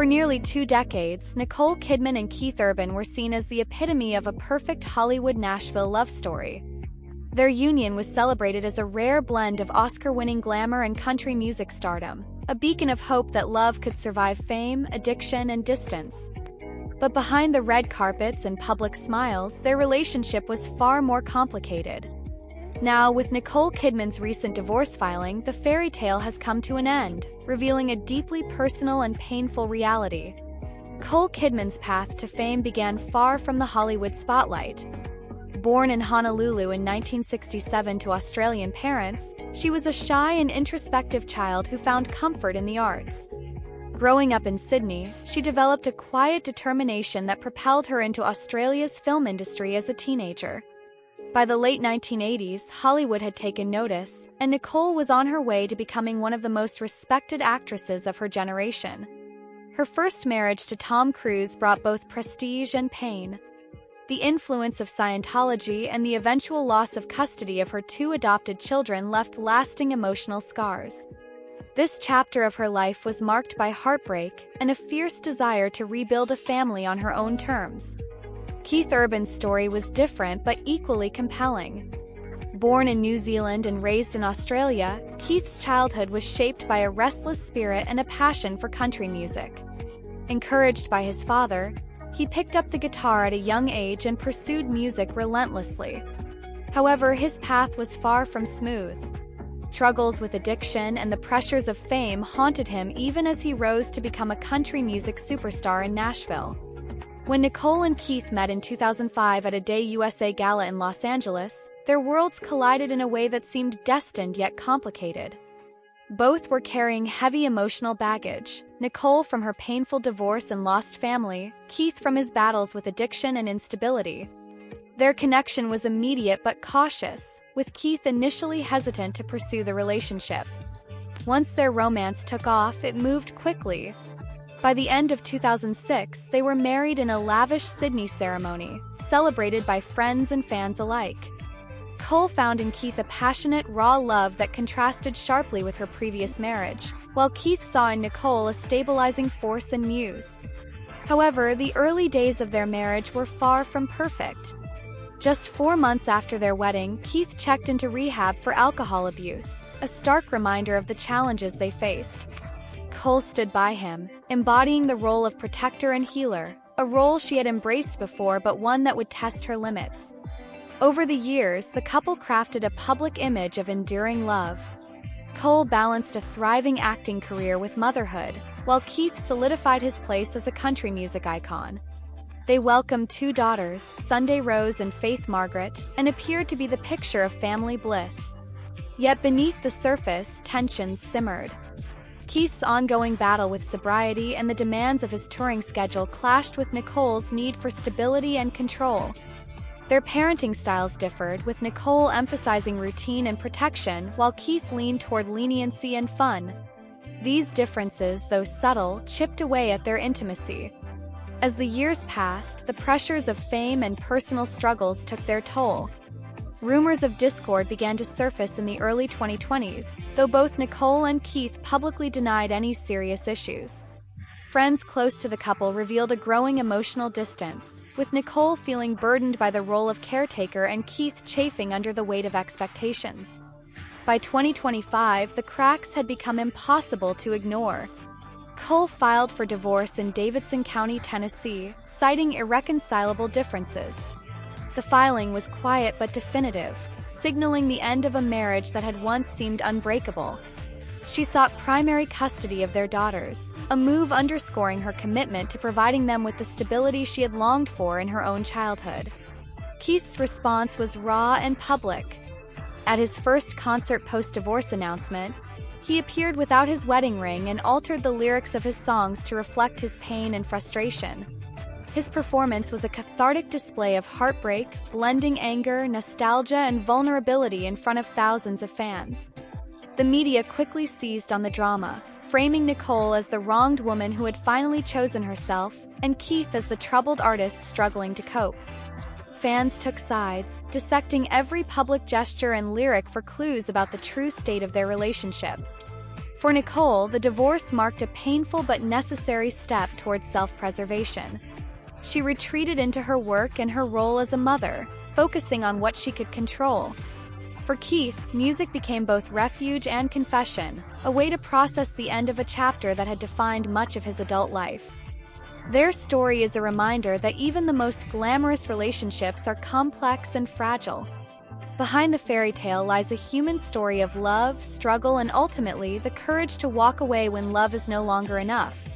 For nearly 2 decades, Nicole Kidman and Keith Urban were seen as the epitome of a perfect Hollywood-Nashville love story. Their union was celebrated as a rare blend of Oscar-winning glamour and country music stardom, a beacon of hope that love could survive fame, addiction, and distance. But behind the red carpets and public smiles, their relationship was far more complicated. Now, with Nicole Kidman's recent divorce filing, the fairy tale has come to an end, revealing a deeply personal and painful reality. Nicole Kidman's path to fame began far from the Hollywood spotlight. Born in Honolulu in 1967 to Australian parents, she was a shy and introspective child who found comfort in the arts. Growing up in Sydney, she developed a quiet determination that propelled her into Australia's film industry as a teenager. By the late 1980s, Hollywood had taken notice, and Nicole was on her way to becoming one of the most respected actresses of her generation. Her first marriage to Tom Cruise brought both prestige and pain. The influence of Scientology and the eventual loss of custody of her 2 adopted children left lasting emotional scars. This chapter of her life was marked by heartbreak and a fierce desire to rebuild a family on her own terms. Keith Urban's story was different but equally compelling. Born in New Zealand and raised in Australia, Keith's childhood was shaped by a restless spirit and a passion for country music. Encouraged by his father, he picked up the guitar at a young age and pursued music relentlessly. However, his path was far from smooth. Struggles with addiction and the pressures of fame haunted him even as he rose to become a country music superstar in Nashville. When Nicole and Keith met in 2005 at a Day USA gala in Los Angeles, their worlds collided in a way that seemed destined yet complicated. Both were carrying heavy emotional baggage, Nicole from her painful divorce and lost family, Keith from his battles with addiction and instability. Their connection was immediate but cautious, with Keith initially hesitant to pursue the relationship. Once their romance took off, it moved quickly. By the end of 2006, they were married in a lavish Sydney ceremony, celebrated by friends and fans alike. Nicole found in Keith a passionate, raw love that contrasted sharply with her previous marriage, while Keith saw in Nicole a stabilizing force and muse. However, the early days of their marriage were far from perfect. Just 4 months after their wedding, Keith checked into rehab for alcohol abuse, a stark reminder of the challenges they faced. Nicole stood by him, embodying the role of protector and healer, a role she had embraced before but one that would test her limits. Over the years, the couple crafted a public image of enduring love. Nicole balanced a thriving acting career with motherhood, while Keith solidified his place as a country music icon. They welcomed 2 daughters, Sunday Rose and Faith Margaret, and appeared to be the picture of family bliss. Yet beneath the surface, tensions simmered. Keith's ongoing battle with sobriety and the demands of his touring schedule clashed with Nicole's need for stability and control. Their parenting styles differed, with Nicole emphasizing routine and protection, while Keith leaned toward leniency and fun. These differences, though subtle, chipped away at their intimacy. As the years passed, the pressures of fame and personal struggles took their toll. Rumors of discord began to surface in the early 2020s, though both Nicole and Keith publicly denied any serious issues. Friends close to the couple revealed a growing emotional distance, with Nicole feeling burdened by the role of caretaker and Keith chafing under the weight of expectations. By 2025, the cracks had become impossible to ignore. Nicole filed for divorce in Davidson County, Tennessee, citing irreconcilable differences. The filing was quiet but definitive, signaling the end of a marriage that had once seemed unbreakable. She sought primary custody of their daughters, a move underscoring her commitment to providing them with the stability she had longed for in her own childhood. Keith's response was raw and public. At his first concert post-divorce announcement, he appeared without his wedding ring and altered the lyrics of his songs to reflect his pain and frustration. His performance was a cathartic display of heartbreak, blending anger, nostalgia, and vulnerability in front of thousands of fans. The media quickly seized on the drama, framing Nicole as the wronged woman who had finally chosen herself, and Keith as the troubled artist struggling to cope. Fans took sides, dissecting every public gesture and lyric for clues about the true state of their relationship. For Nicole, the divorce marked a painful but necessary step towards self-preservation. She retreated into her work and her role as a mother, focusing on what she could control. For Keith, music became both refuge and confession, a way to process the end of a chapter that had defined much of his adult life. Their story is a reminder that even the most glamorous relationships are complex and fragile. Behind the fairy tale lies a human story of love, struggle, and ultimately the courage to walk away when love is no longer enough.